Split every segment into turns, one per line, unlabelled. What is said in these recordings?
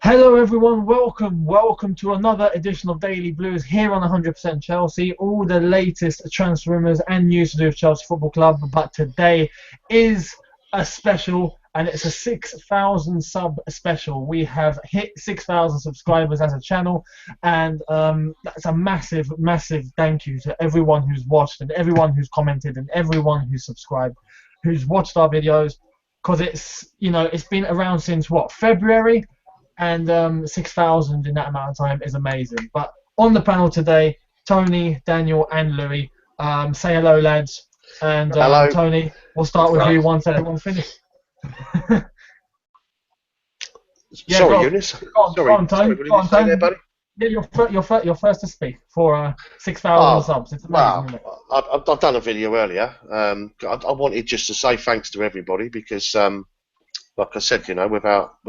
Hello everyone, welcome to another edition of Daily Blues here on 100% Chelsea. All the latest transfer rumours and news to do with Chelsea Football Club, but today is a special and it's a 6,000 sub special. We have hit 6,000 subscribers as a channel, and that's a massive thank you to everyone who's watched and everyone who's commented and everyone who's subscribed, who's watched our videos, because it's been around since what, February? And 6,000 in that amount of time is amazing. But on the panel today, Tony, Daniel, and Louis. Say hello, lads. And
Hello.
Tony, we'll start with you once everyone's finished.
Sorry, Eunice.
Go on, Tony.
What did you say there, buddy?
Yeah, you're first to speak for 6,000 subs. It's amazing, isn't it?
I've done a video earlier. I wanted just to say thanks to everybody because, like I said, without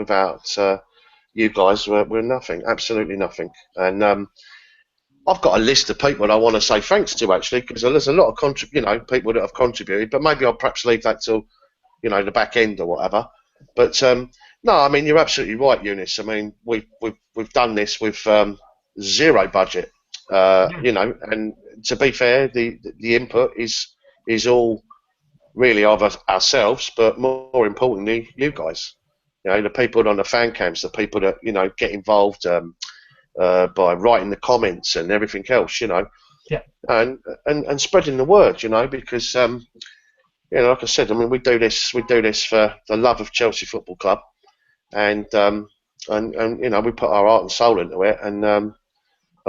you guys, we're nothing, absolutely nothing. And I've got a list of people I want to say thanks to, actually, because there's a lot of people that have contributed, but maybe I'll perhaps leave that till the back end or whatever. But no, I mean, you're absolutely right, Eunice. I mean, we've done this with zero budget, and to be fair, the input is all really of ourselves, but more importantly, you guys. The people on the fan cams, the people that get involved by writing the comments and everything else,
Yeah.
and spreading the word, because like I said, I mean, we do this for the love of Chelsea Football Club, and we put our heart and soul into it, and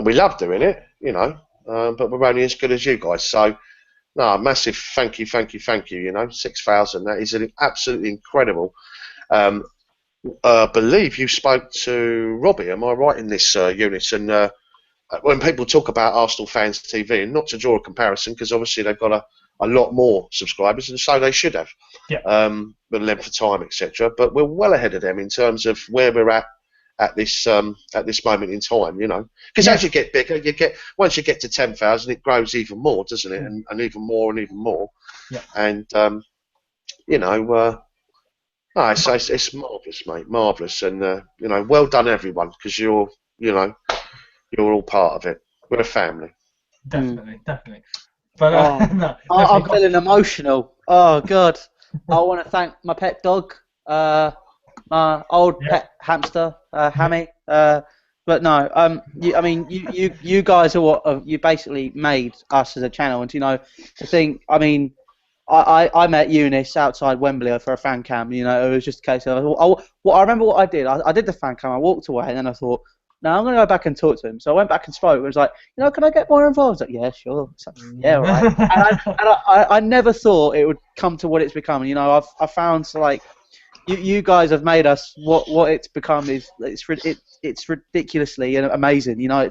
we love doing it, but we're only as good as you guys. So, no, massive thank you, 6,000. That is an absolutely incredible. Believe you spoke to Robbie, am I right in this, Eunice? And when people talk about Arsenal Fans TV, and not to draw a comparison, because obviously they've got a lot more subscribers, and so they should have, with length of time, etc. But we're well ahead of them in terms of where we're at this moment in time, because as you get bigger, once you get to 10,000, it grows even more, doesn't it? And even more and even more.
Yeah.
And no, it's marvellous, mate, marvellous, and well done everyone, because you're all part of it. We're a family.
Definitely. But no,
I'm feeling emotional. Oh God, I want to thank my pet dog, my old pet hamster, Hammy. But no, you guys are what you basically made us as a channel, and to think, I mean. I met Eunice outside Wembley for a fan cam. It was just a case of I remember what I did. I did the fan cam. I walked away, and then I thought, no, I'm going to go back and talk to him. So I went back and spoke. It was like, can I get more involved? I was like, yeah, sure. Yeah, right. and I never thought it would come to what it's become. I found you guys have made us what it's become. It's ridiculously amazing. I'm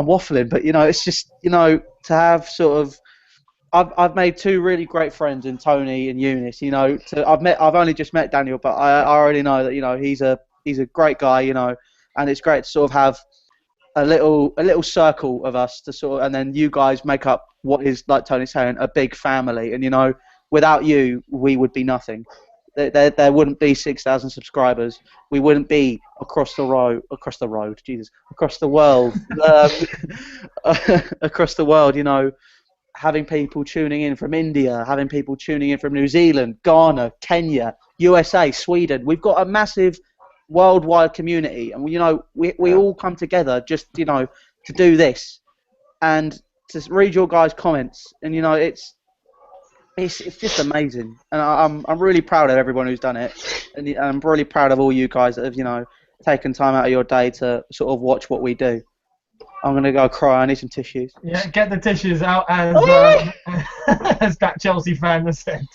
waffling, but it's just to have sort of. I've made two really great friends in Tony and Eunice. I've only just met Daniel, but I already know that he's a great guy. And it's great to sort of have a little circle of us and then you guys make up what is, like Tony's saying, a big family. And without you, we would be nothing. There wouldn't be 6,000 subscribers. We wouldn't be across the world, across the world, across the world. Having people tuning in from India, having people tuning in from New Zealand, Ghana, Kenya, USA, Sweden. We've got a massive worldwide community, and we all come together just to do this and to read your guys' comments, and it's just amazing, and I'm really proud of everyone who's done it, and I'm really proud of all you guys that have taken time out of your day to sort of watch what we do. I'm going to go cry. I need some tissues.
Yeah, get the tissues out, as as that Chelsea fan has said.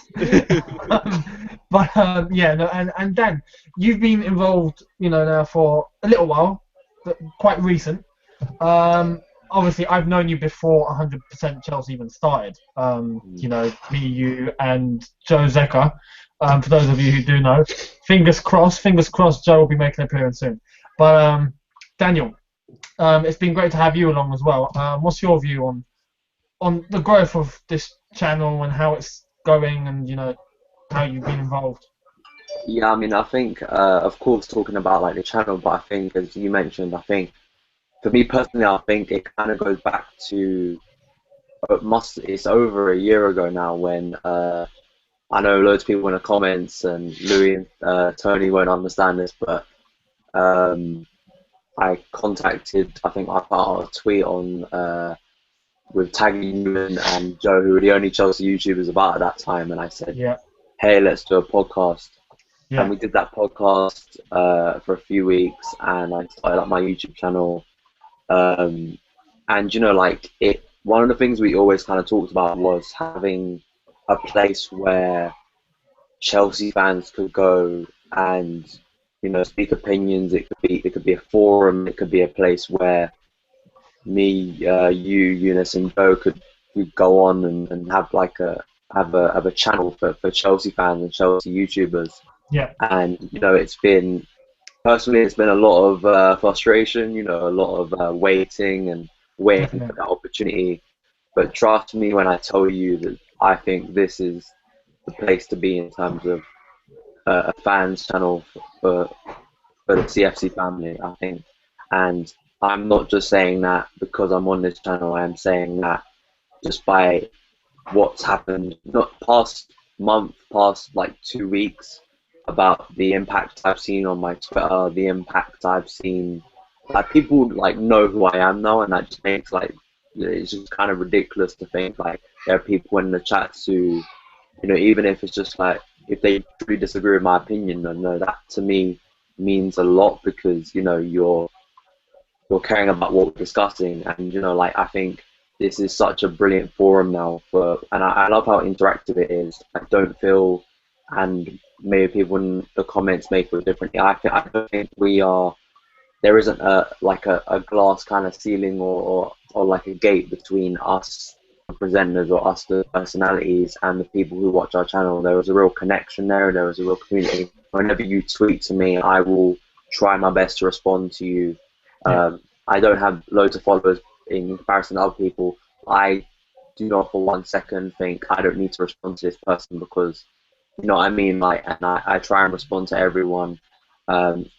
And Dan, you've been involved, now for a little while, but quite recent. Obviously, I've known you before 100% Chelsea even started. Me, you, and Joe Zeka. For those of you who do know, fingers crossed, Joe will be making an appearance soon. But Daniel. It's been great to have you along as well. What's your view on the growth of this channel and how it's going, and how you've been involved?
Yeah, I mean, I think, of course, talking about like the channel, but I think, as you mentioned, I think for me personally, I think it kind of goes back to it's over a year ago now when I know loads of people in the comments and Louis and Tony won't understand this, but um, I think I put out a tweet on with tagging you and Joe, who were the only Chelsea YouTubers about at that time, and I said,
Yeah,
hey, let's do a podcast. And
yeah,
we did that podcast for a few weeks, and I started up my YouTube channel. Um, and like one of the things we always kind of talked about was having a place where Chelsea fans could go and speak opinions. It could be a forum. It could be a place where me, you, Eunice, and Joe could go on and have like a channel for Chelsea fans and Chelsea YouTubers.
yeah,
And it's been a lot of frustration. A lot of waiting and waiting for
definitely.
that opportunity. But trust me when I tell you that I think this is the place to be in terms of a fans channel for the CFC family, I think. And I'm not just saying that because I'm on this channel. I am saying that just by what's happened, not past month, past like 2 weeks, about the impact I've seen on my Twitter, the impact I've seen. Like people like know who I am now, and that just makes it's just kind of ridiculous to think like there are people in the chats who, even if it's just like if they truly disagree with my opinion, no, that to me means a lot because you're caring about what we're discussing, and like I think this is such a brilliant forum now and I love how interactive it is. I don't feel, and maybe people in the comments may feel differently. I don't think there isn't a glass kind of ceiling or like a gate between us the presenters or us the personalities and the people who watch our channel. There was a real connection there. There was a real community. Whenever you tweet to me, I will try my best to respond to you.
Yeah,
I don't have loads of followers in comparison to other people. I do not for 1 second think I don't need to respond to this person because you know what I mean. Like, and I try and respond to everyone. And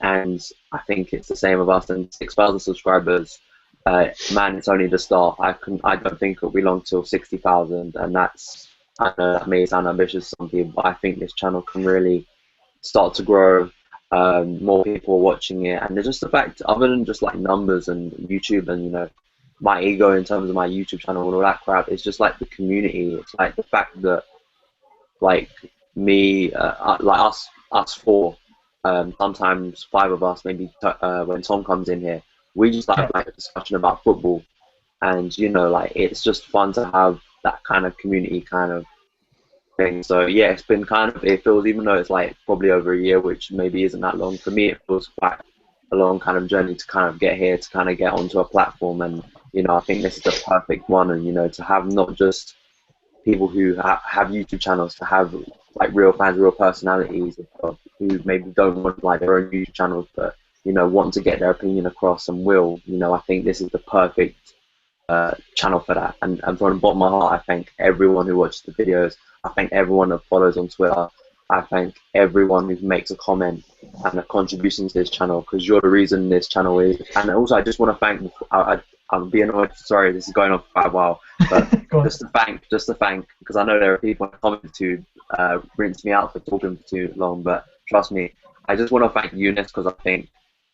I think it's the same of us and 6,000 subscribers. Man, it's only the start. I don't think it'll be long till 60,000, and I know that may sound ambitious to some people, but I think this channel can really start to grow. More people are watching it, and there's just the fact, other than just like numbers and YouTube and my ego in terms of my YouTube channel and all that crap, it's just like the community. It's like the fact that like me, like us four, sometimes five of us, maybe when Tom comes in here, we just
yeah,
have like a discussion about football, and like it's just fun to have that kind of community kind of thing. So yeah, it's been it feels, even though it's like probably over a year, which maybe isn't that long for me, it feels quite a long kind of journey to kind of get here, to kind of get onto a platform, and I think this is the perfect one, and to have not just people who have YouTube channels, to have like real fans, real personalities who maybe don't want like their own YouTube channels, but want to get their opinion across and will. I think this is the perfect channel for that. And from the bottom of my heart, I thank everyone who watches the videos. I thank everyone that follows on Twitter. I thank everyone who makes a comment and a contribution to this channel, because you're the reason this channel is. And also, I just want to thank. I'm being annoyed. Sorry, this is going on for quite a while, but just to thank, because I know there are people in the comments who rinse me out for talking for too long. But trust me, I just want to thank Eunice, because I think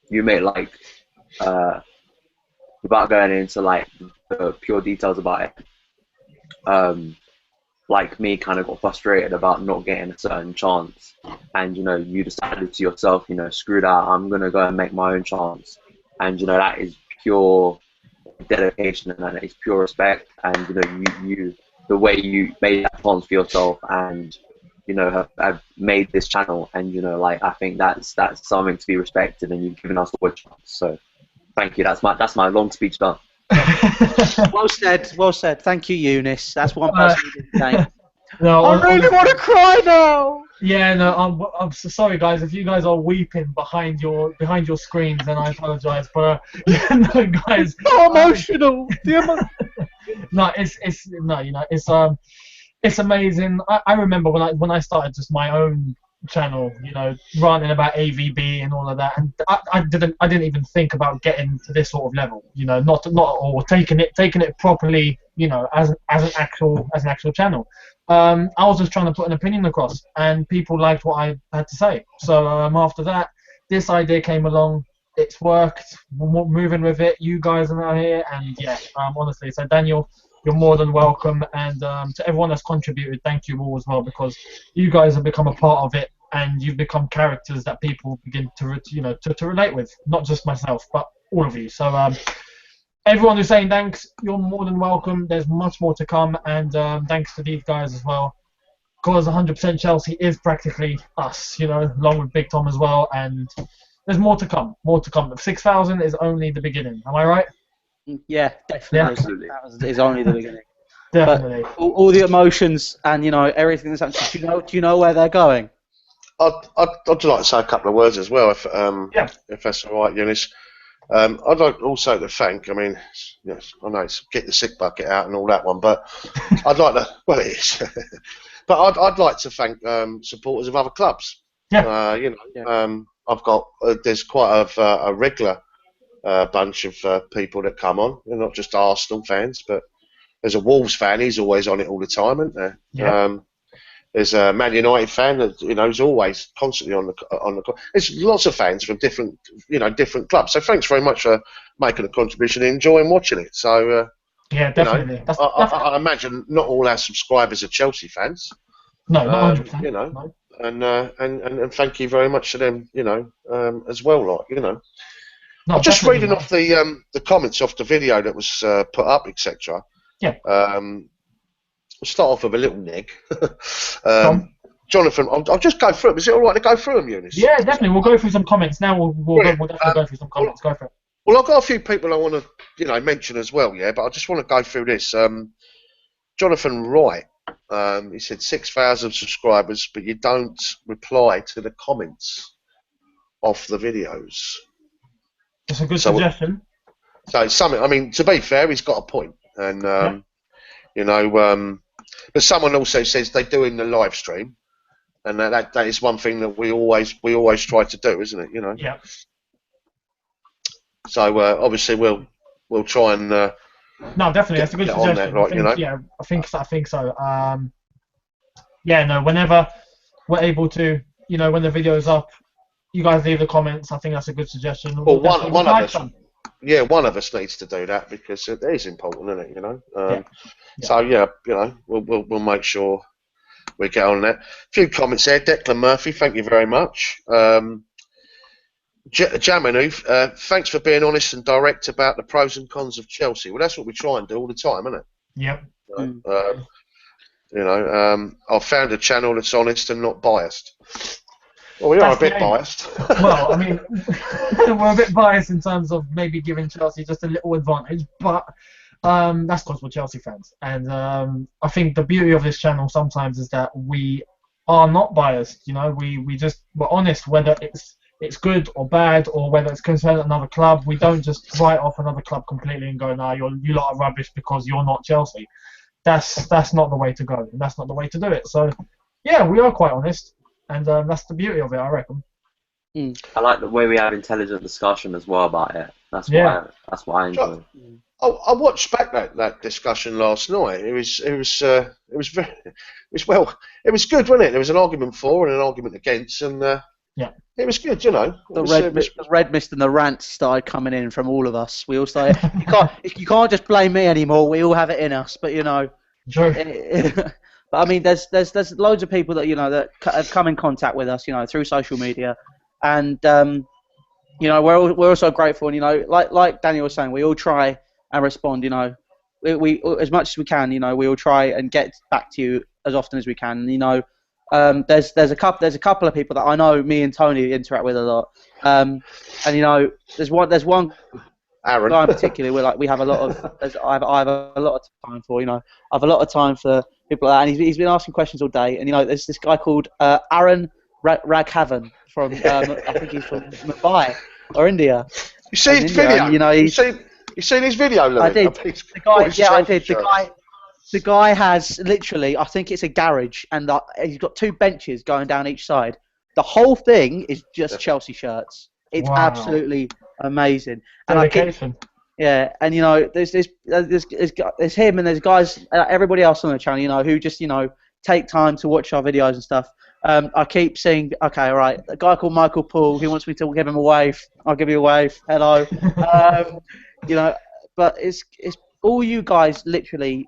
you made without going into like the pure details about it. Like me, kind of got frustrated about not getting a certain chance, and you decided to yourself, screw that, I'm gonna go and make my own chance, and that is pure dedication, and that is pure respect, and you the way you made that chance for yourself, and have made this channel, and like I think that's something to be respected, and you've given us all a chance. So thank you. That's my long speech done.
Well said, well said. Thank you, Eunice. That's one person you didn't thank.
No,
I really want to cry now.
Yeah, no, I'm so sorry, guys. If you guys are weeping behind your screens, then I apologize. But yeah, no, guys.
So emotional.
No, it's no, it's amazing. I remember when I started just my own channel, you know, ranting about AVB and all of that, and I didn't even think about getting to this sort of level, you know, not or taking it properly, you know, as an actual channel. I was just trying to put an opinion across, and people liked what I had to say. So after that, this idea came along. It's worked. We're moving with it. You guys are now here, and yeah, honestly, so Daniel, you're more than welcome, and to everyone that's contributed, thank you all as well, because you guys have become a part of it, and you've become characters that people begin to relate with, not just myself, but all of you. So everyone who's saying thanks, you're more than welcome. There's much more to come, and thanks to these guys as well, because 100% Chelsea is practically us, you know, along with Big Tom as well, and there's more to come. More to come. 6,000 is only the beginning. Am I right?
Yeah, definitely.
Yeah.
Absolutely.
That is only the beginning.
Definitely.
But all the emotions and, you know, everything that's happening, do you know where they're going?
I'd like to say a couple of words as well, if that's all right, Eunice. I'd like also to thank. I mean, yes, I know it's get the sick bucket out and all that one, but I'd like to. Well, it is. But I'd like to thank supporters of other clubs.
Yeah.
You know, I've got there's quite a regular bunch of people that come on. They're not just Arsenal fans, but there's a Wolves fan. He's always on it all the time, isn't there?
Yeah.
There's a Man United fan that, you know, is always constantly on the. There's lots of fans from different clubs. So thanks very much for making a contribution and enjoying watching it. So
Yeah, definitely.
You know, I imagine not all our subscribers are Chelsea fans.
No, not 100%.
You know,
no.
and thank you very much to them. You know, as well. Like, you know,
No,
I'm just
definitely
reading off the comments off the video that was put up, etc.
Yeah.
We'll start off with a little neg. Jonathan, I'll just go through them. Is it all right to go through them, Eunice?
Yeah, definitely. We'll go through some comments now. We'll definitely go through some comments. Go for it.
Well, I've got a few people I want to, you know, mention as well, yeah. But I just want to go through this. Jonathan Wright, he said 6,000 subscribers, but you don't reply to the comments of the videos.
That's a good suggestion.
So it's something. I mean, to be fair, he's got a point, and you know, but someone also says they do in the live stream, and that is one thing that we always try to do, isn't it? You know.
Yeah.
So obviously we'll try and.
No, definitely, that's a good suggestion.
That, right, you know?
Yeah, I think so. Yeah, no, whenever we're able to, you know, when the video's up, you guys leave the comments. I think that's a good suggestion.
Well, one of us. Yeah, one of us needs to do that because it is important, isn't it? You know.
Yeah.
So yeah, you know, we'll make sure we get on that. A few comments there. Declan Murphy, thank you very much. Jamanu, thanks for being honest and direct about the pros and cons of Chelsea. Well, that's what we try and do all the time, isn't it?
Yep.
You know, I've found a channel that's honest and not biased. Well, we are a bit biased.
Well, I mean, we're a bit biased in terms of maybe giving Chelsea just a little advantage, but that's because we're Chelsea fans. And I think the beauty of this channel sometimes is that we are not biased. You know, we're honest, whether it's good or bad, or whether it's concerning another club. We don't just write off another club completely and go, "Nah, you lot are rubbish because you're not Chelsea." That's not the way to go. And that's not the way to do it. So, yeah, we are quite honest. And that's the beauty of it, I reckon.
I like the way we have intelligent discussion as well about it. That's what I enjoy.
I watched back that discussion last night. It was good, wasn't it? There was an argument for and an argument against, and it was good, you know.
The red mist and the rants started coming in from all of us. We all started. You can't just blame me anymore. We all have it in us, but you know.
Sure.
But I mean, there's loads of people that, you know, that have come in contact with us, you know, through social media, and you know, we're also grateful, and you know, like Daniel was saying, we all try and respond. You know, we as much as we can, you know, we will try and get back to you as often as we can. You know, there's a couple of people that I know me and Tony interact with a lot, and you know, there's one.
Aaron.
Guy in particular, we have a lot of. I have a lot of time for, you know. I have a lot of time for people like that, and he's been asking questions all day. And you know, there's this guy called Aaron Raghavan from I think he's from Mumbai or India.
You see his video?
And, you know, you
seen his video, Louis?
I did. I did. The guy has literally, I think it's a garage, and he's got two benches going down each side The whole thing is just
Yeah.
Chelsea shirts. It's
Wow.
absolutely amazing. And I keep,
Dedication.
yeah, and you know, there's him and there's guys, everybody else on the channel, you know, who just, you know, take time to watch our videos and stuff. I keep saying, okay, all right, a guy called Michael Paul, he wants me to give him a wave. I'll give you a wave. Hello. You know, but it's all you guys. Literally,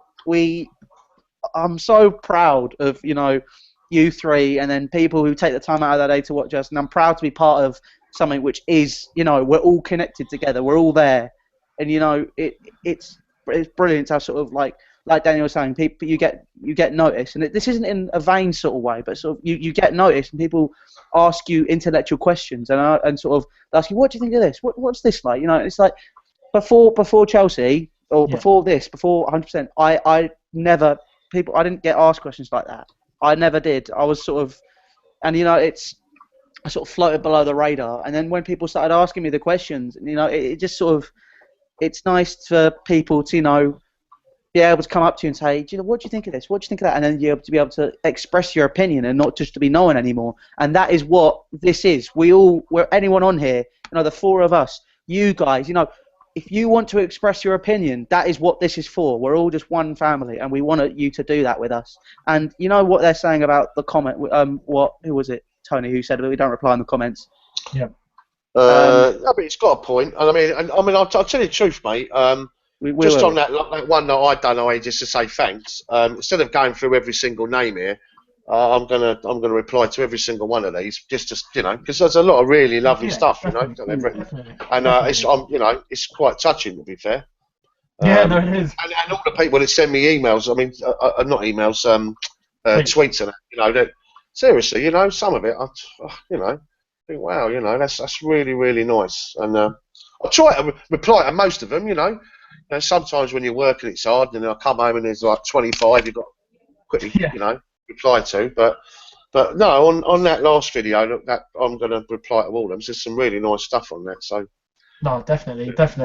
I'm so proud of, you know, you three, and then people who take the time out of their day to watch us, and I'm proud to be part of something which is, you know, we're all connected together, we're all there, and you know, it's brilliant to have sort of like Daniel was saying, people you get noticed, and this isn't in a vain sort of way, but sort of you get noticed, and people ask you intellectual questions, and sort of ask you, what do you think of this? What's this like? You know, it's like before Chelsea or before 100%, I never I didn't get asked questions like that. I never did. I was sort of, and you know, I sort of floated below the radar. And then when people started asking me the questions, you know, it just sort of, it's nice for people to, you know, be able to come up to you and say, you know, what do you think of this? What do you think of that? And then you're able to be able to express your opinion and not just to be known anymore. And that is what this is. We're anyone on here, you know, the four of us, you guys, you know, if you want to express your opinion, that is what this is for. We're all just one family, and we want you to do that with us. And you know what they're saying about the comment? Who was it, Tony, who said that we don't reply in the comments?
Yeah.
I mean, it's got a point. And I mean, I'll tell you the truth, mate. On that one that I done, just to say thanks. Instead of going through every single name here, I'm gonna reply to every single one of these, just to, you know, because there's a lot of really lovely stuff, you know, that they've written, and you know, it's quite touching, to be fair.
Yeah, no, it is.
And all the people that send me emails, I mean, not emails, tweets and that, you know, that seriously, you know, some of it, you know, think, wow, you know, that's really, really nice, and I try to reply to most of them, you know. You know, sometimes when you're working, it's hard, and I come home and there's like 25 you've got to quickly, you know, reply to, but no, on that last video, that I'm going to reply to all of them. There's some really nice stuff on that, so.
No, definitely. That's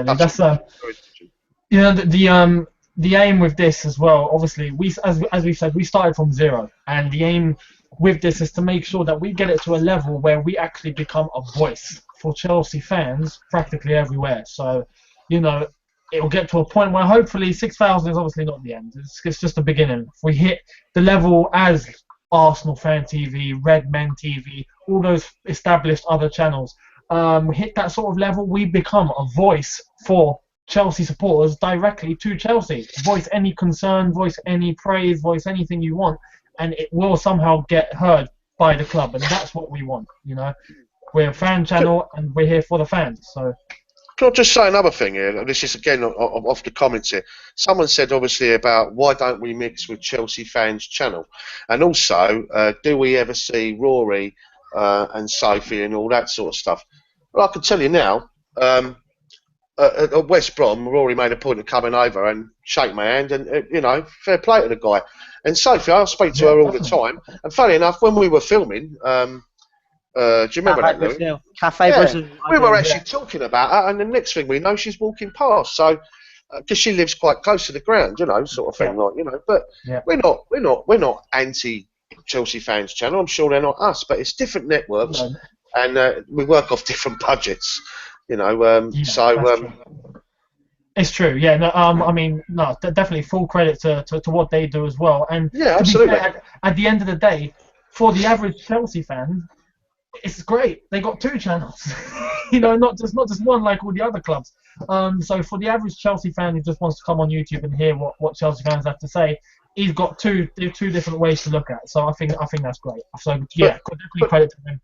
you know, the aim with this as well. Obviously, as we said, we started from zero, and the aim with this is to make sure that we get it to a level where we actually become a voice for Chelsea fans practically everywhere. So, you know, it'll get to a point where hopefully 6,000 is obviously not the end. It's just the beginning. If we hit the level as Arsenal Fan TV, Red Men TV, all those established other channels, hit that sort of level, we become a voice for Chelsea supporters directly to Chelsea. Voice any concern, voice any praise, voice anything you want, and it will somehow get heard by the club, and that's what we want. You know, we're a fan channel, and we're here for the fans. So.
Can I just say another thing here? This is again off the comments here. Someone said obviously about why don't we mix with Chelsea Fans channel, and also do we ever see Rory and Sophie and all that sort of stuff? Well, I can tell you now. At West Brom, Rory made a point of coming over and shake my hand, and you know, fair play to the guy. And Sophie, I speak to her all the time. And funny enough, when we were filming, do you remember that, Louis?
Cafe Bristol.
We were actually talking about her, and the next thing we know, she's walking past. So, because she lives quite close to the ground, you know, sort of thing, like, you know. But we're not anti Chelsea Fans channel. I'm sure they're not us, but it's different networks, and we work off different budgets. You know,
it's true. Yeah, no, I mean, no, definitely full credit to what they do as well. And
yeah, absolutely.
Fair, at the end of the day, for the average Chelsea fan, it's great. They got two channels, you know, not just one like all the other clubs. So for the average Chelsea fan who just wants to come on YouTube and hear what Chelsea fans have to say, he's got two different ways to look at it. So I think that's great. So yeah, definitely credit to them.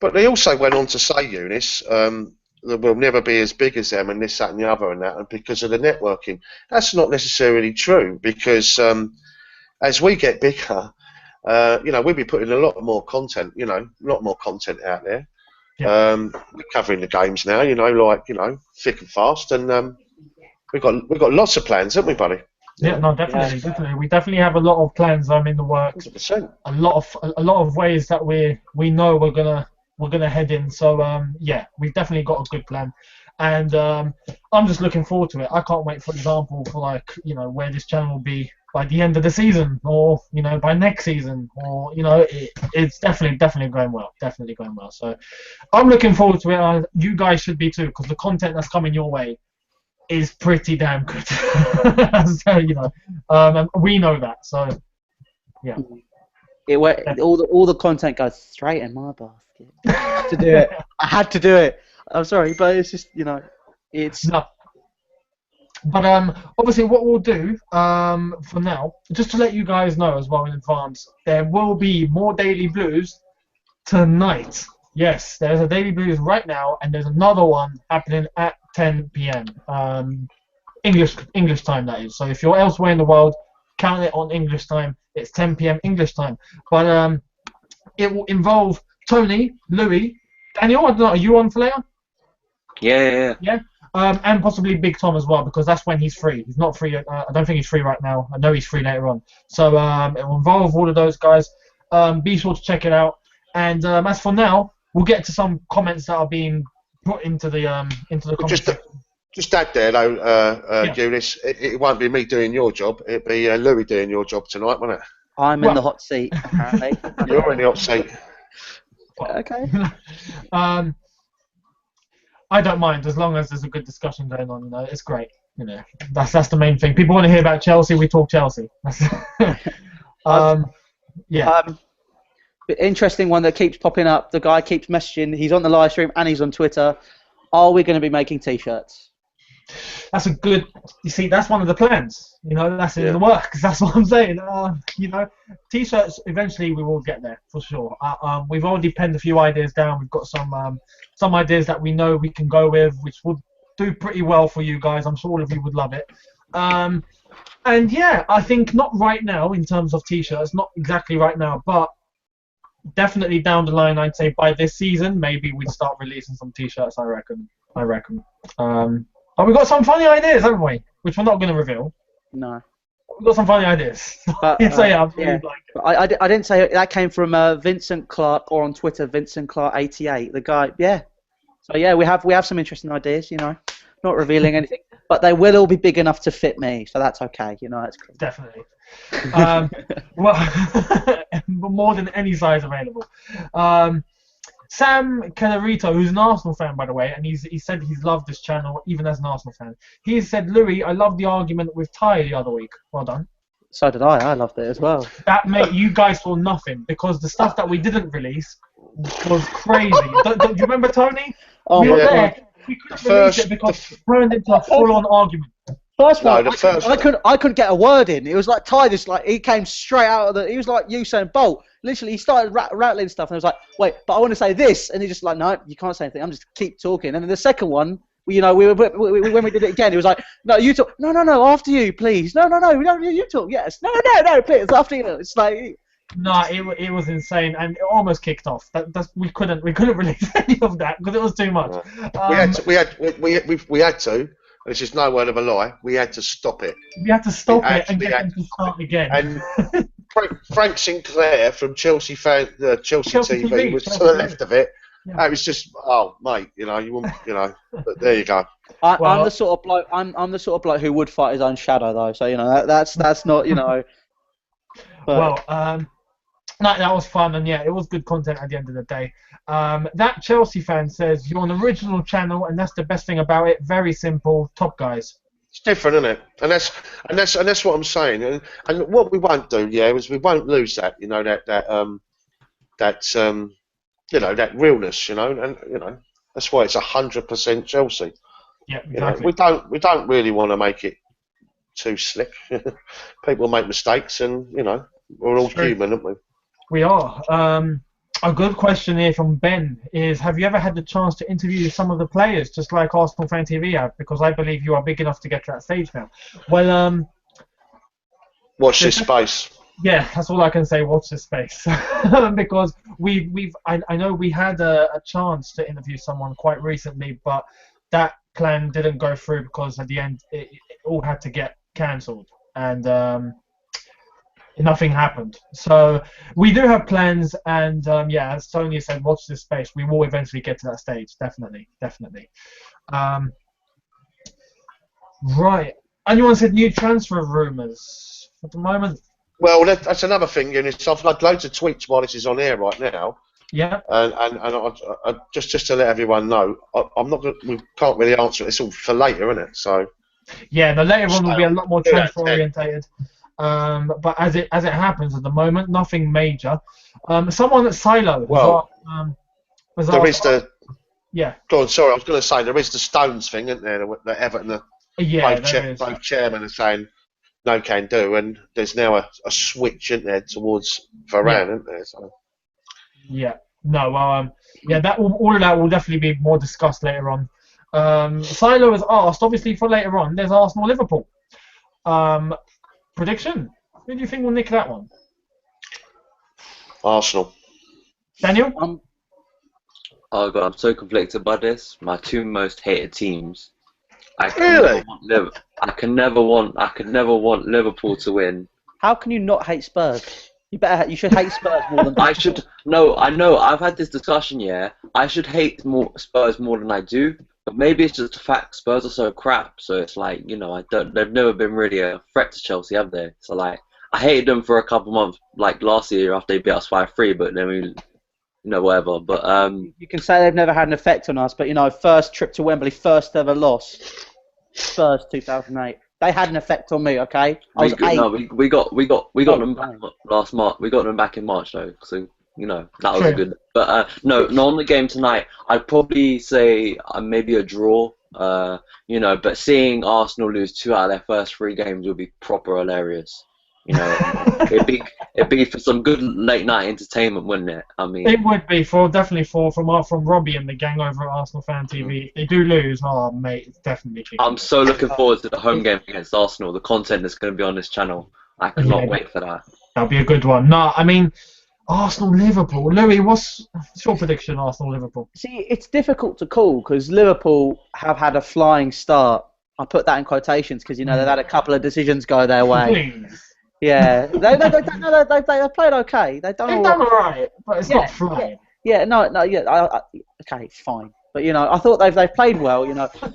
But they also went on to say, Eunice, that we'll never be as big as them and this, that and the other and that, and because of the networking. That's not necessarily true, because as we get bigger, you know, we'll be putting a lot more content, you know, a lot more content out there. Yeah. We're covering the games now, you know, like, you know, thick and fast, and we've got lots of plans, haven't we, buddy?
Yeah, no, definitely. We definitely have a lot of plans in the works.
100%.
A lot of ways that we know we're gonna head in. So yeah, we've definitely got a good plan, and I'm just looking forward to it. I can't wait, for example, for like, you know, where this channel will be by the end of the season, or by next season, or it's definitely going well. Definitely going well. So I'm looking forward to it. You guys should be too, because the content that's coming your way is pretty damn good. So, and we know that. So yeah.
All the content goes straight in my basket. I had to do it. I had to do it. I'm sorry, but it's just it's.
No. But obviously, what we'll do for now, just to let you guys know as well in advance, there will be more Daily Blues tonight. Yes, there's a Daily Blues right now, and there's another one happening at 10 p.m. English time, that is. So if you're elsewhere in the world, count it on English time. It's 10 p.m. English time. But it will involve Tony, Louis, Daniel. I don't know, are you on for later?
Yeah.
And possibly Big Tom as well, because that's when he's free. He's not free. I don't think he's free right now. I know he's free later on. So it will involve all of those guys. Be sure to check it out. And as for now, we'll get to some comments that are being put into the comments.
Just add there, though, Eunice, it won't be me doing your job. It'll be Louis doing your job tonight, won't it?
I'm in the hot seat, apparently.
You're in the hot seat.
Okay.
I don't mind as long as there's a good discussion going on. It's great. That's the main thing. People want to hear about Chelsea. We talk Chelsea.
Interesting one that keeps popping up. The guy keeps messaging. He's on the live stream and he's on Twitter. Are we going to be making T-shirts?
That's a good. You see, that's one of the plans. That's in the works. That's what I'm saying. T-shirts. Eventually, we will get there for sure. We've already penned a few ideas down. We've got some ideas that we know we can go with, which would do pretty well for you guys. I'm sure all of you would love it. And yeah, I think not right now in terms of T-shirts, not exactly right now, but definitely down the line. I'd say by this season, maybe we'd start releasing some T-shirts. I reckon. But we've got some funny ideas, haven't we? Which we're not going to reveal.
No.
We've got some funny ideas.
But, I didn't say that came from Vincent Clark, or on Twitter, Vincent Clark 88. The guy, yeah. So yeah, we have some interesting ideas. Not revealing anything, but they will all be big enough to fit me, so that's okay. That's cool.
Definitely. More than any size available. Sam Calarito, who's an Arsenal fan, by the way, and he said he's loved this channel, even as an Arsenal fan. He said, Louis, I loved the argument with Ty the other week. Well done.
So did I. I loved it as well.
That made you guys saw nothing, because the stuff that we didn't release was crazy. Do you remember, Tony? We were there. We couldn't release it because it turned into a full-on argument.
First one, I couldn't get a word in. It was like Ty, he came straight out of he was like Usain Bolt. Literally, he started rattling stuff, and I was like, wait, but I want to say this, and he just like, no, you can't say anything. I'm just keep talking. And then the second one, when we did it again, he was like, no, you talk. No, after you, please. No, you talk. Yes. No, please, after you. It's like.
No,
it was insane, and it almost kicked off. We couldn't release any of that because it was too much.
We had to. This is no word of a lie. We had to stop it.
We had to stop it and get them to start again.
And Frank Sinclair from Chelsea TV was to the left of it. Yeah. It was just, oh mate, you wouldn't, But there you go.
I'm the sort of bloke. I'm the sort of bloke who would fight his own shadow, though. So that's not But...
Well, no, that was fun, and yeah, it was good content at the end of the day. That Chelsea fan says you're an original channel, and that's the best thing about it. Very simple, top guys.
It's different, isn't it? And that's what I'm saying. And what we won't do, is we won't lose that, that realness, and that's why it's 100% Chelsea.
Yeah, exactly.
We don't really want to make it too slick. People make mistakes, and we're all human, aren't we?
We are. A good question here from Ben is, have you ever had the chance to interview some of the players, just like Arsenal Fan TV have? Because I believe you are big enough to get to that stage now. Well,
watch this space.
Yeah, that's all I can say. Watch this space. Because I know we had a chance to interview someone quite recently, but that plan didn't go through because at the end it all had to get cancelled, and nothing happened. So we do have plans, and as Tony said, watch this space. We will eventually get to that stage, definitely. Right. Anyone said new transfer rumours at the moment.
Well, that's another thing, Eunice. I've had loads of tweets while this is on air right now,
Yeah.
and just to let everyone know, I'm not gonna, we can't really answer it. It's all for later, isn't it? So
Yeah, the later on will be a lot more
do that,
transfer orientated. But as it happens at the moment, nothing major. Someone at Silo.
Well,
was
there
asked,
is
yeah.
Go on, sorry, I was going to say there is the Stones thing, isn't there? That Everton,
Yeah, there is.
both chairmen are saying no can do, and there's now a switch, isn't there, towards Varane, isn't there? So.
Yeah. No. Well. Yeah. All of that will definitely be more discussed later on. Silo has asked, obviously, for later on. There's Arsenal Liverpool. Prediction. Who do you think will nick that one?
Arsenal.
Daniel.
Oh god, I'm so conflicted by this. My two most hated teams. I
Really?
could never want Liverpool to win.
How can you not hate Spurs? You should hate Spurs more than.
I should. No, I know. I've had this discussion. Yeah, I should hate Spurs more than I do. But maybe it's just the fact Spurs are so crap. So it's like, they've never been really a threat to Chelsea, have they? So like, I hated them for a couple months, like last year after they beat us 5-3. But then we, whatever. But
You can say they've never had an effect on us, but first trip to Wembley, first ever loss, Spurs 2008. They had an effect on me. Okay, I was 8.
No, we got them back last March. We got them back in March though. So that was a good. But no, on the game tonight, I'd probably say maybe a draw. But seeing Arsenal lose 2 out of their first 3 games would be proper hilarious. It'd be for some good late night entertainment, wouldn't it? I mean,
it would be definitely from Robbie and the gang over at Arsenal Fan TV. If they do lose, oh mate, it's definitely.
I'm so looking forward to the home game against Arsenal. The content that's going to be on this channel. I cannot wait for that.
That'll be a good one. No, I mean, Arsenal Liverpool. Louis, what's your prediction? Arsenal Liverpool.
See, it's difficult to call because Liverpool have had a flying start. I put that in quotations because they've had a couple of decisions go their way.
Please.
Yeah, they played okay. They've done
all right, but it's not flying.
Yeah, no, okay, fine. But I thought they've played well.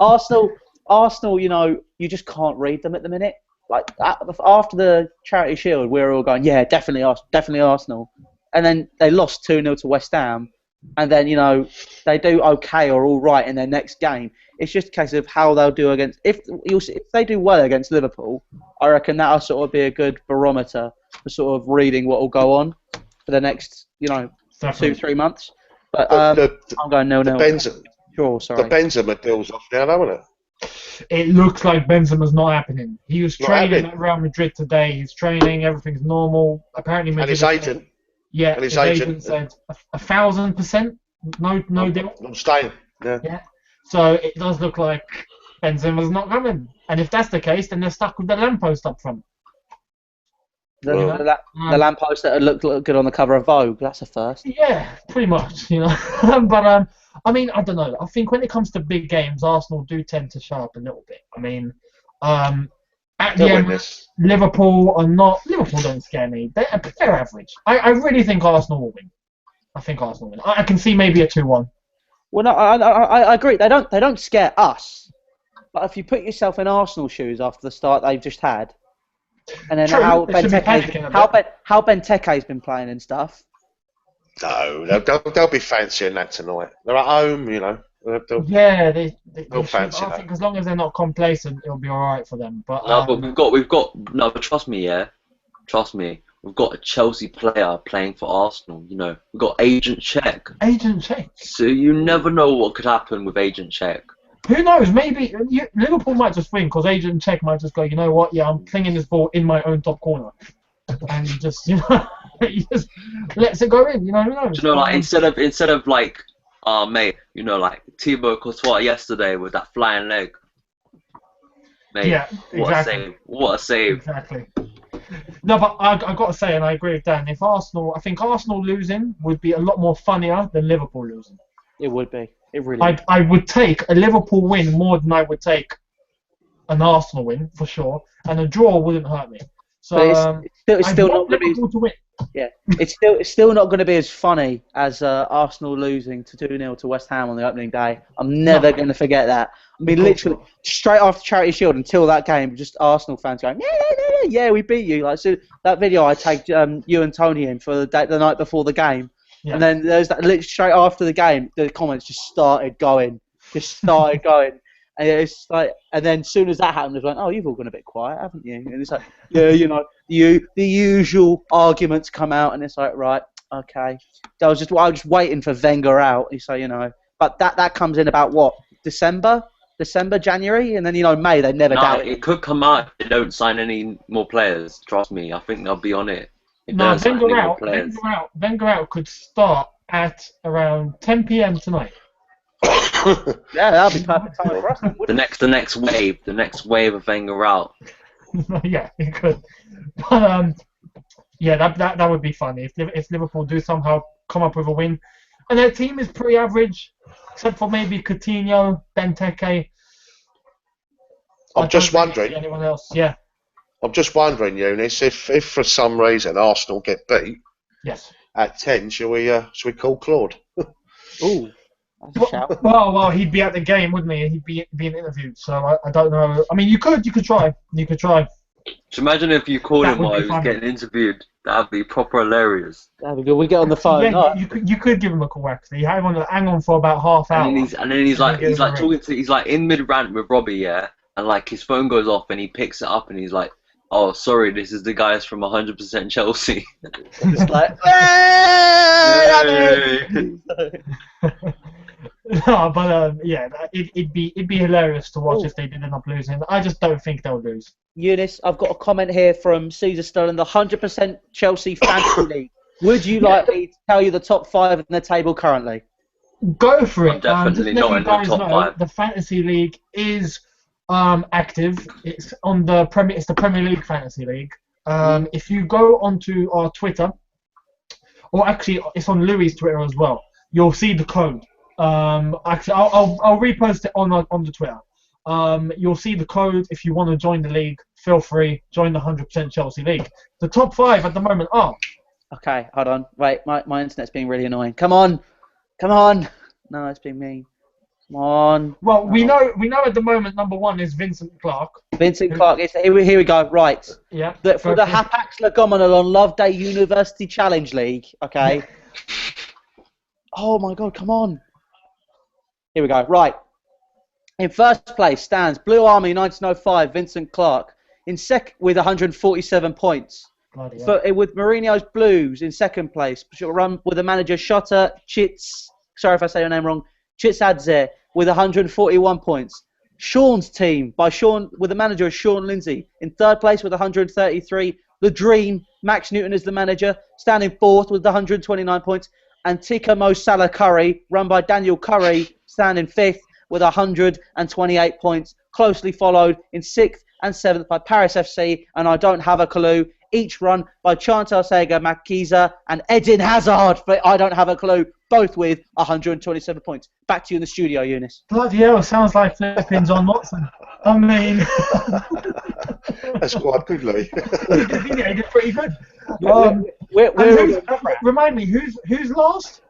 Arsenal, you just can't read them at the minute. Like after the Charity Shield, we were all going, yeah, definitely Arsenal, and then they lost 2-0 to West Ham, and then they do okay or all right in their next game. It's just a case of how they'll do against. If they do well against Liverpool, I reckon that'll sort of be a good barometer for sort of reading what will go on for the next 2-3 months. But I'm going 0-0. Sure, sorry.
The Benzema deal's off now, isn't it?
It looks like Benzema's not happening. He was training at Real Madrid today. He's training. Everything's normal. Apparently, Madrid.
And his agent.
Yeah,
and
his agent said 1,000%. No deal.
I'm staying. Yeah.
So it does look like Benzema's not coming. And if that's the case, then they're stuck with the lamppost up front.
The lamppost that looked good on the cover of Vogue. That's a first.
Yeah, pretty much. But I mean, I don't know. I think when it comes to big games, Arsenal do tend to show up a little bit. I mean, at the end, Liverpool don't scare me. They're average. I really think Arsenal will win. I can see maybe a 2-1.
Well, no, I agree. They don't scare us. But if you put yourself in Arsenal shoes after the start they've just had, and then how Benteke's been playing and stuff.
No, they'll be fancying that tonight. They're at home, They'll fancy that.
I think as long as they're not complacent, it'll be all right for them. But
we've got. No, but trust me, we've got a Chelsea player playing for Arsenal. We've got Agent Czech.
Agent Czech.
So you never know what could happen with Agent Czech.
Who knows? Maybe Liverpool might just win because Agent Czech might just go, you know what? Yeah, I'm flinging this ball in my own top corner, and he just just lets it go in. Who knows?
Like instead of like, mate, like Thibaut Courtois yesterday with that flying leg. Mate,
yeah, exactly.
What a save!
Exactly. No, but I got to say, and I agree with Dan. I think Arsenal losing would be a lot more funnier than Liverpool losing.
It would be. It really would.
I would take a Liverpool win more than I would take an Arsenal win for sure, and a draw wouldn't hurt me. So
it's still not going
to win.
Yeah, it's still not going to be as funny as Arsenal losing to 2-0 to West Ham on the opening day. I'm never going to forget that. I mean, literally straight after Charity Shield until that game, just Arsenal fans going, yeah, we beat you. Like, so that video I tagged you and Tony in for the night before the game, and then there's that literally straight after the game, the comments just started going, and it's like, and then as soon as that happened, it was like, oh, you've all gone a bit quiet, haven't you? And it's like, yeah, you know, the usual arguments come out, and it's like, right, okay. I was just waiting for Wenger out, so you know, but that comes in about what, December, January, and then you know May they never doubt it.
It could come out if they don't sign any more players. Trust me, I think they'll be on it.
No, Wenger out could start at around 10 p.m. tonight.
Yeah, that'll be perfect time for us.
The next wave of Wenger out.
Yeah, it could. But yeah, that would be funny if Liverpool do somehow come up with a win, and their team is pretty average, except for maybe Coutinho, Benteke.
I'm just wondering.
Anyone else? Yeah.
I'm just wondering, Eunice, if for some reason Arsenal get beat.
Yes.
At 10, shall we call Claude?
Ooh.
Well, he'd be at the game, wouldn't he? He'd be being interviewed. So I don't know. I mean, you could try.
Just imagine if you called him while he was getting interviewed. That'd be proper hilarious.
That'd be good. We get on the phone.
Yeah, you could give him a call actually. Hang on for about half hour.
And then he's like talking to, he's like in mid rant with Robbie, yeah, and like his phone goes off and he picks it up and he's like, oh, sorry, this is the guys from 100% Chelsea.
It's like,
no, but yeah, it'd be hilarious to watch if they did end up losing. I just don't think they'll lose.
Eunice, I've got a comment here from Caesar Sterling, the 100% Chelsea Fantasy League. Would you like me to tell you the top 5 in the table currently?
Go for it.
Definitely not in the top 5.
The Fantasy League is active. It's on the It's the Premier League Fantasy League. If you go onto our Twitter, or actually it's on Louis' Twitter as well, you'll see the code. Actually, I'll repost it on the Twitter. You'll see the code if you want to join the league. Feel free, join the 100% Chelsea League. The top 5 at the moment are.
Okay, hold on. Wait, my internet's being really annoying. Come on. No, it's being mean. Come on.
Well, we know at the moment number 1 is Vincent Clark.
Here we go. Right.
Yeah.
For the Hapax Legomenal on Loveday University Challenge League. Okay. Oh my God! Come on. Here we go. Right. In first place stands Blue Army 1905, Vincent Clark. In second with 147 points. With Mourinho's Blues in second place, run with the manager Shota sorry if I say your name wrong, Chitsadze with 141 points. Sean's team with the manager Sean Lindsay in third place with 133. The Dream, Max Newton is the manager, standing fourth with 129 points. And Tika Mo Salah Curry, run by Daniel Curry, standing fifth with 128 points, closely followed in sixth and seventh by Paris FC and I Don't Have a Clue, each run by Chantal Sega Makiza and Eden Hazard for I Don't Have a Clue, both with 127 points. Back to you in the studio, Eunice.
Bloody hell, sounds like flippings on Watson. I mean...
That's quite good, Louis.
Yeah, he did pretty good. Remind me, who's last?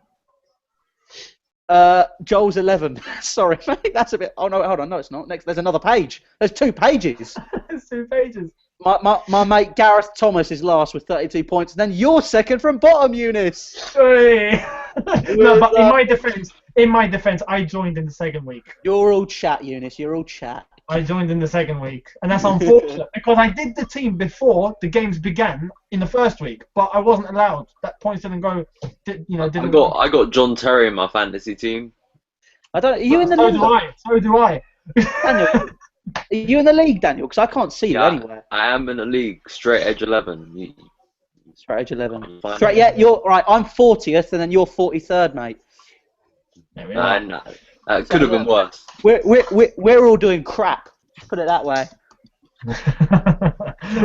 Joel's 11. Sorry, mate, that's a bit... Oh, no, hold on. No, it's not. Next, there's another page. There's 2 pages.
There's 2 pages.
My mate Gareth Thomas is last with 32 points. And then you're second from bottom, Eunice.
Hey. No, but in my defence, I joined in the second week.
You're all chat, Eunice. You're all chat.
I joined in the second week, and that's unfortunate because I did the team before the games began in the first week, but I wasn't allowed. That points didn't go.
I got John Terry in my fantasy team.
I don't. Are you in the league?
So do I.
Daniel, are you in the league, Daniel? Because I can't see you anywhere.
I am in the league. Straight edge 11.
Straight edge 11. Straight. Yeah, you're right. I'm 40th, and then you're 43rd, mate.
No. Could have been worse.
We're all doing crap. Just put it that way.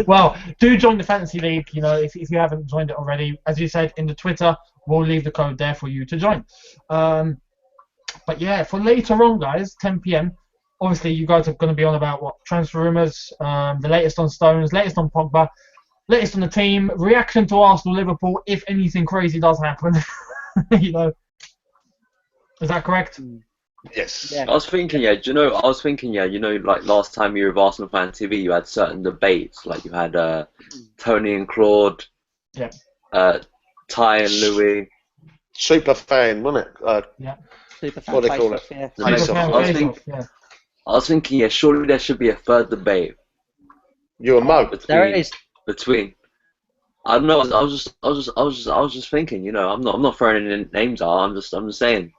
Well, do join the Fantasy League. You know, if you haven't joined it already, as you said in the Twitter, we'll leave the code there for you to join. But yeah, for later on, guys, 10 p.m. Obviously, you guys are going to be on about what transfer rumours, the latest on Stones, latest on Pogba, latest on the team, reaction to Arsenal, Liverpool, if anything crazy does happen. You know, is that correct?
Yes.
Yeah.
I was thinking, yeah, like last time you were with Arsenal Fan TV, you had certain debates, like you had Tony and Claude,
Yeah.
Ty and Louis.
Super fan, wasn't it?
Yeah.
Super fan
What do they call
face-off,
it?
yeah.
The
Super
next
Face-off.
fan
one.
face off. Yeah.
I was thinking, yeah, surely there should be a third debate
You and Mo.
There
between
it is.
between. I don't know. I was just thinking. I'm not throwing any names out. I'm just saying.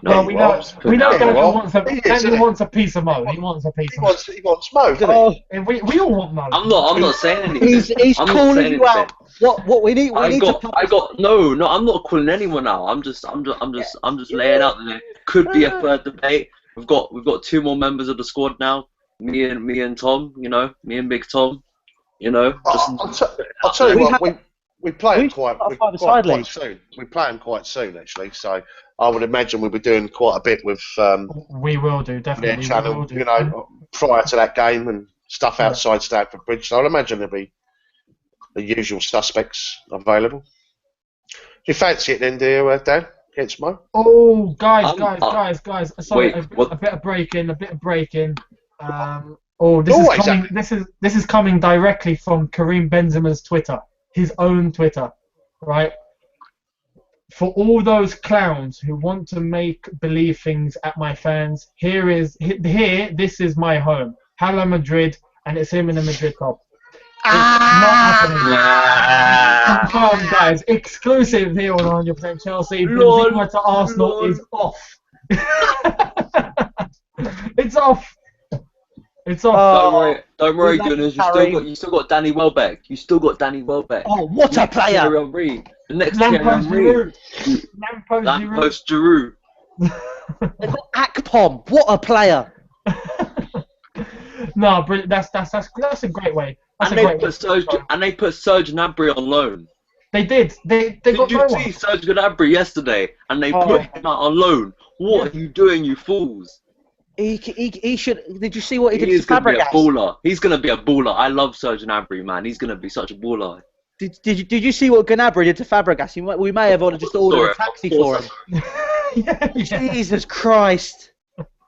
Well,
you
we
are.
know
Yeah,
Daniel
well,
wants
he is, isn't he?
wants a piece of Mo. He wants a piece
He
of Mo.
wants Mo, doesn't he?
Oh,
And we all want Mo.
I'm not saying anything.
he's
I'm not
calling
saying
you
anything.
out. What we need
I got no. I'm not calling anyone out. I'm just laying out that there could be a third debate. We've got 2 more members of the squad now. Me and Tom. Me and Big Tom.
I'll tell you what. We play
we
them quite
five-a-side
soon. We play them quite soon, actually. So I would imagine we'll be doing quite a bit with
We will do,
their
definitely. We
channel.
will do.
Prior to that game and stuff outside Stamford Bridge. So I'd imagine there'll be the usual suspects available. Do you fancy it then, dear Dan? Against Mo?
Oh, guys. Sorry,
Wait,
a bit of break-in. This is coming directly from Karim Benzema's Twitter, his own Twitter, right? For all those clowns who want to make believe things at my fans, this is my home. Hello Madrid, and it's him in the Madrid top. It's not happening. Confirmed, guys. Exclusive here on 100% Chelsea. Benzema to Arsenal is off. It's off. It's off.
Don't worry, Gunners. You still got Danny Welbeck.
Oh, what a player!
Thierry Henry. The next
Lampard
Thierry Henry.
Lampard
Giroud.
They've got Akpom. What a player!
No, brilliant. That's a great way.
And they put Serge Gnabry on loan.
They did. They got no one.
Did you see Serge Gnabry yesterday? And they put him out on loan. What are you doing, you fools?
He should. Did you see what he did to
Gonna be a
Fabregas?
baller. He's gonna be a baller. I love Serge Gnabry, man. He's gonna be such a baller.
Did you see what Gnabry did to Fabregas? We may have just ordered a taxi for him.
Yeah.
Jesus Christ!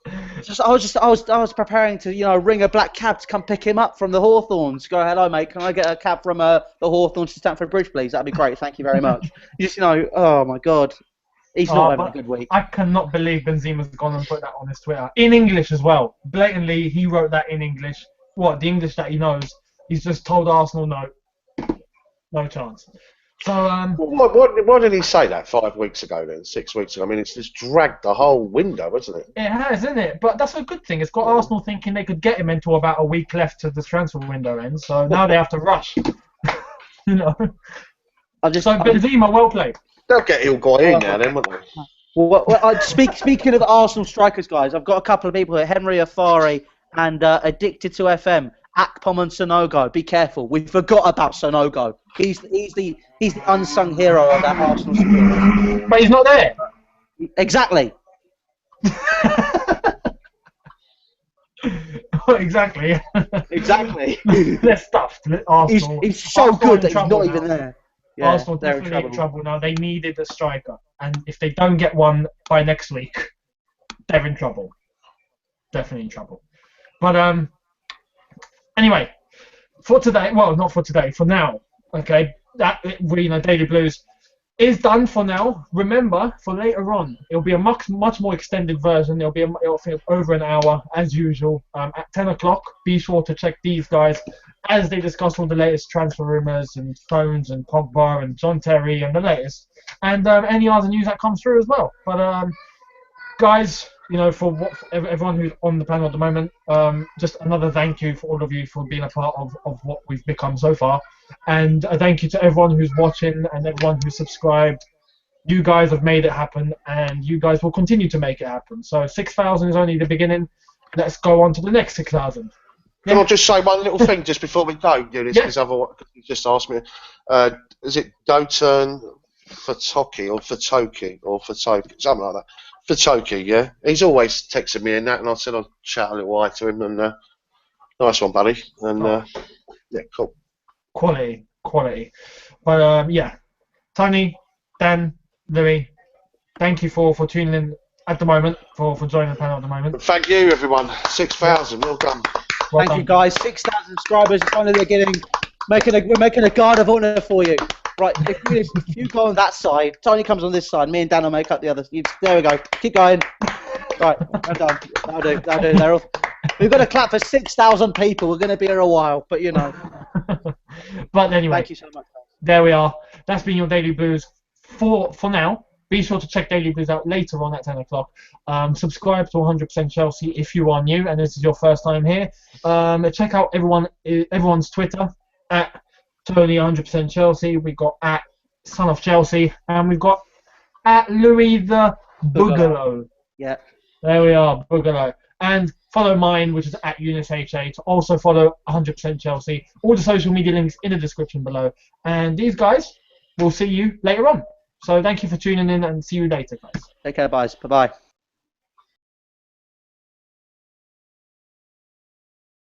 I was preparing to ring a black cab to come pick him up from the Hawthorns. Go, hello mate, can I get a cab from the Hawthorns to Stamford Bridge, please? That'd be great. Thank you very much. Oh my God, he's not having a good week.
I cannot believe Benzema's gone and put that on his Twitter in English as well. Blatantly, he wrote that in English. What, the English that he knows? He's just told Arsenal no chance. So
why did he say that 5 weeks ago then? 6 weeks ago? I mean, it's just dragged the whole window, hasn't it?
It has, isn't it? But that's a good thing. It's got Arsenal thinking they could get him into about a week left to the transfer window ends. So now they have to rush. So Benzema, well played.
They'll get Higuain now then, won't they?
Well, speaking of Arsenal strikers, guys, I've got a couple of people here, Henry Afari and Addicted to FM, Akpom and Sonogo. Be careful. We forgot about Sonogo. He's the unsung hero of that Arsenal squad.
But he's not there.
Exactly.
Exactly.
Exactly.
They're stuffed. Arsenal.
He's so
Arsenal
good that
in
he's
trouble
not
now.
even there. Yeah,
Arsenal
they're
definitely in trouble now. They needed a striker, and if they don't get one by next week, they're in trouble. Definitely in trouble. But anyway, for today, well, not for today, for now. Okay, that Daily Blues is done for now. Remember, for later on, it'll be a much more extended version. It'll be over an hour as usual. At 10 o'clock, be sure to check these guys as they discuss all the latest transfer rumours and phones and Pogba and John Terry and the latest, and any other news that comes through as well. But guys, for everyone who's on the panel at the moment, just another thank you for all of you for being a part of what we've become so far. And a thank you to everyone who's watching and everyone who's subscribed. You guys have made it happen, and you guys will continue to make it happen. So 6,000 is only the beginning. Let's go on to the next 6,000. Yeah.
Can I just say one little thing just before we go, Eunice? Because otherwise, you just asked me. Is it Doturn Fatoki or Fatoki or Fatoki, something like that? Fatoki, yeah. He's always texting me and that, and I said I'd chat a little hi to him. And nice one, buddy. And yeah, cool.
Quality. But yeah, Tony, Dan, Louis, thank you for tuning in at the moment for joining the panel at the moment.
Thank you, everyone. 6,000. Well done.
Well
Thank
done.
you, guys. 6,000 subscribers. Finally, we're making a guard of honor for you. Right, if you go on that side, Tony comes on this side. Me and Dan will make up the others. There we go. Keep going. Right, I'm done. That'll do. They're off. We've got to clap for 6,000 people. We're going to be here a while, but you know.
But anyway,
Thank you so much.
there we are. That's been your Daily Blues for now. Be sure to check Daily Blues out later on at 10 o'clock. Subscribe to 100% Chelsea if you are new and this is your first time here. Check out everyone's Twitter at Tony 100% Chelsea. We've got at Son of Chelsea and we've got at Louis the Boogaloo.
Yeah.
There we are, Boogaloo. And follow mine, which is at EuniceHA. To also follow 100% Chelsea. All the social media links in the description below. And these guys will see you later on. So thank you for tuning in and see you later, guys.
Take care, guys. Bye-bye.